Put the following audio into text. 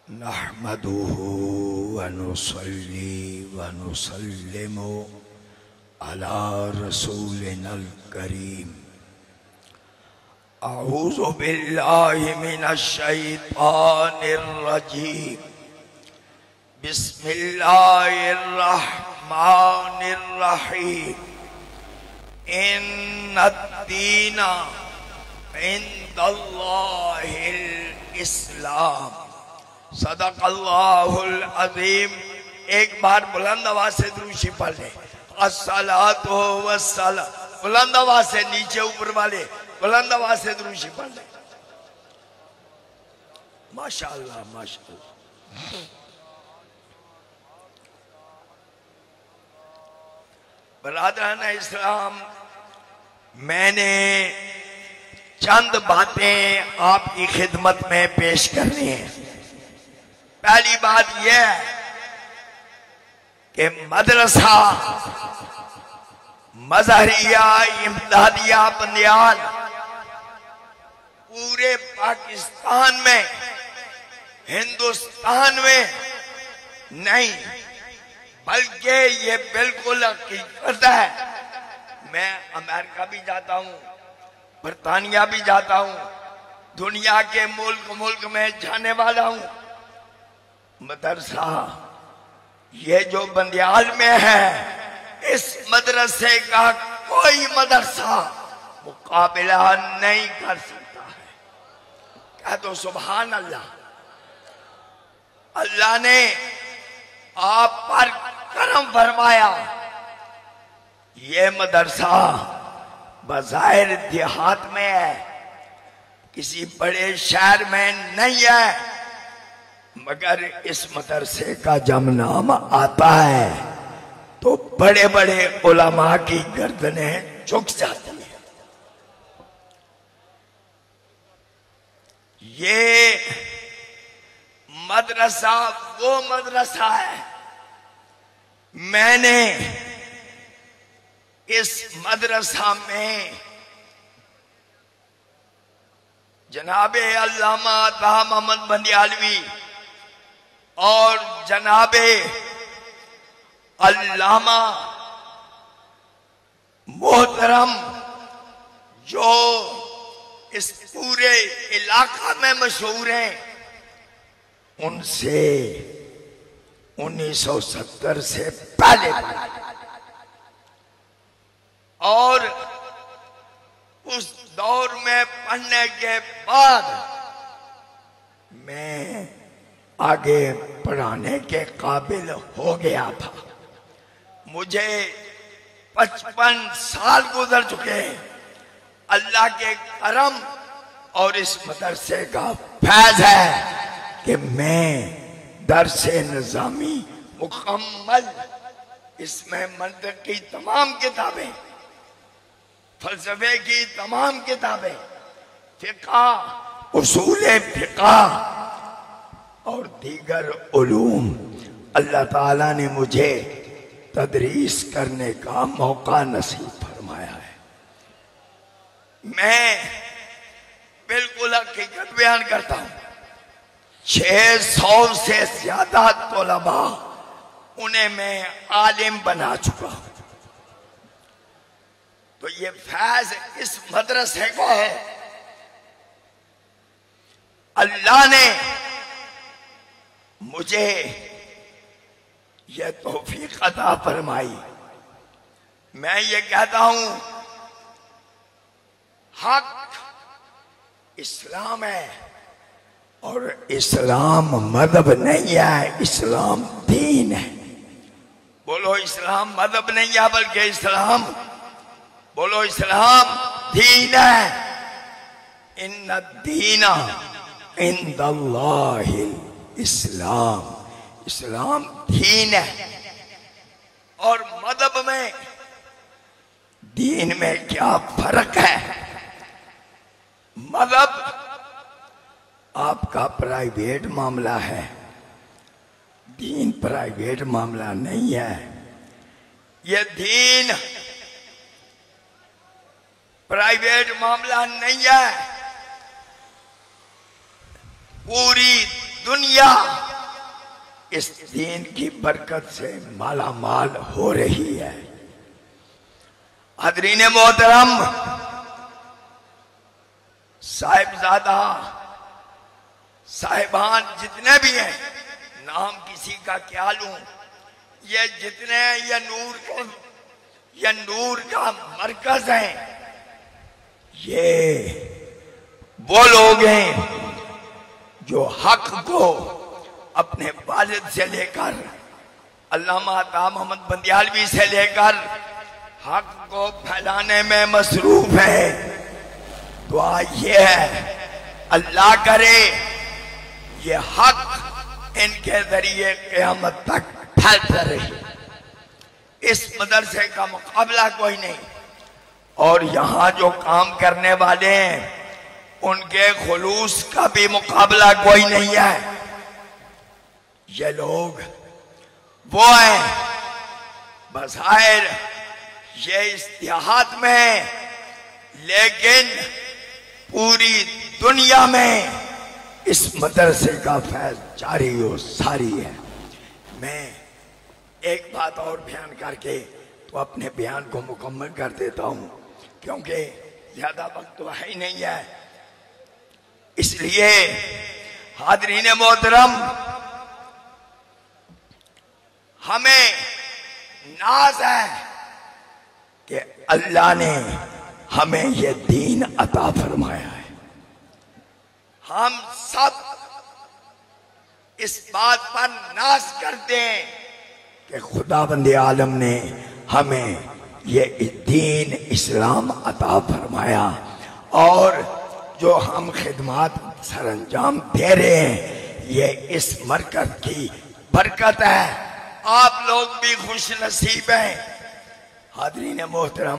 नहमदुहु व नुसल्ली व नुसल्लिमु अला रसूलिनल करीम। अऊज़ु बिल्लाहि मिनश शैतानिर रजीम। बिस्मिल्लाहिर रहमानिर रहीम। इन्नद्दीना इंदल्लाहिल इस्लाम। सदक़ल्लाहुल अज़ीम। एक बार बुलंद आवाज से दुरूद पढ़ ले। अस्सलातु वस्सलाम। बुलंद आवाज से, नीचे ऊपर वाले बुलंद आवाज से दुरूद पढ़ ले। माशाअल्लाह माशाअल्लाह। बरादरान इस्लाम, मैंने चंद बातें आपकी खिदमत में पेश करनी है। पहली बात यह है कि मदरसा मजहरिया इमदादिया बंदियाल पूरे पाकिस्तान में, हिंदुस्तान में नहीं बल्कि ये बिल्कुल हकीकत है। मैं अमेरिका भी जाता हूँ, बरतानिया भी जाता हूँ, दुनिया के मुल्क में जाने वाला हूँ। मदरसा ये जो बंदियाल में है, इस मदरसे का कोई मदरसा मुकाबला नहीं कर सकता है। कह दो सुभान अल्लाह। अल्लाह ने आप पर करम फरमाया। ये मदरसा बज़ाहिर देहात में है, किसी बड़े शहर में नहीं है, मगर इस मदरसे का जब नाम आता है तो बड़े बड़े उलमा की गर्दनें झुक जाती हैं। ये मदरसा वो मदरसा है। मैंने इस मदरसा में जनाबे अल्लामा अता मोहम्मद बंदियालवी और जनाबे अल्लामा मोहतरम जो इस पूरे इलाका में मशहूर हैं, उनसे 1970 से पहले और उस दौर में पढ़ने के बाद मैं आगे पढ़ाने के काबिल हो गया था। मुझे 55 साल गुजर चुके हैं। अल्लाह के करम और इस मदरसे का फैज है कि मैं दर्से निजामी मुकम्मल, इसमें मंतिक की तमाम किताबें, फलसफे की तमाम किताबें, फिक़ा, उसूले फिक़ा और दीगर उलूम अल्लाह ताला ने मुझे तदरीस करने का मौका नसीब फरमाया है। मैं बिल्कुल हकीकत बयान करता हूं। 600 से ज्यादा तौलबा उन्हें मैं आलिम बना चुका हूं। तो ये फैज इस मदरसे का है। अल्लाह ने मुझे यह तौफीक अता फरमाई। मैं ये कहता हूं, हक इस्लाम है और इस्लाम मजहब नहीं है, इस्लाम दीन है। बोलो इस्लाम मजहब नहीं है बल्कि इस्लाम, बोलो इस्लाम दीन है। इन्नद्दीना इंदल्लाहिल इस्लाम। इस्लाम दीन है। और मजहब में दीन में क्या फर्क है? मजहब आपका प्राइवेट मामला है, दीन प्राइवेट मामला नहीं है। यह दीन प्राइवेट मामला नहीं है। पूरी दुनिया इस दीन की बरकत से माला माल हो रही है। हाज़रीन मोहतरम, साहिबजादा साहिबान जितने भी हैं, नाम किसी का क्या लूं, ये जितने ये नूर का मरकज है, ये वो लोग हैं जो हक को अपने वालिद से लेकर अल्लामा अता मोहम्मद बंदियालवी से लेकर हक को फैलाने में मसरूफ है। दुआ ये है अल्लाह करे ये हक इनके जरिए क़यामत तक फैलता रहे। इस मदरसे का मुकाबला कोई नहीं, और यहाँ जो काम करने वाले हैं उनके खुलूस का भी मुकाबला कोई नहीं है। ये लोग वो हैं, बज़ाहिर ये इस्तिहाद में, लेकिन पूरी दुनिया में इस मदरसे का फैज़ जारी और सारी है। मैं एक बात और बयान करके तो अपने बयान को मुकम्मल कर देता हूं, क्योंकि ज्यादा वक्त तो है ही नहीं है। इसलिए हाज़रीन मोहतरम, हमें नाज है कि अल्लाह ने हमें यह दीन अता फरमाया है। हम सब इस बात पर नाज करते हैं कि खुदाबंद आलम ने हमें ये दीन इस्लाम अता फरमाया, और जो हम खिदमत सरअंजाम दे रहे हैं ये इस मरकज की बरकत है। आप लोग भी खुश नसीब हैं। हाज़रीन मोहतरम,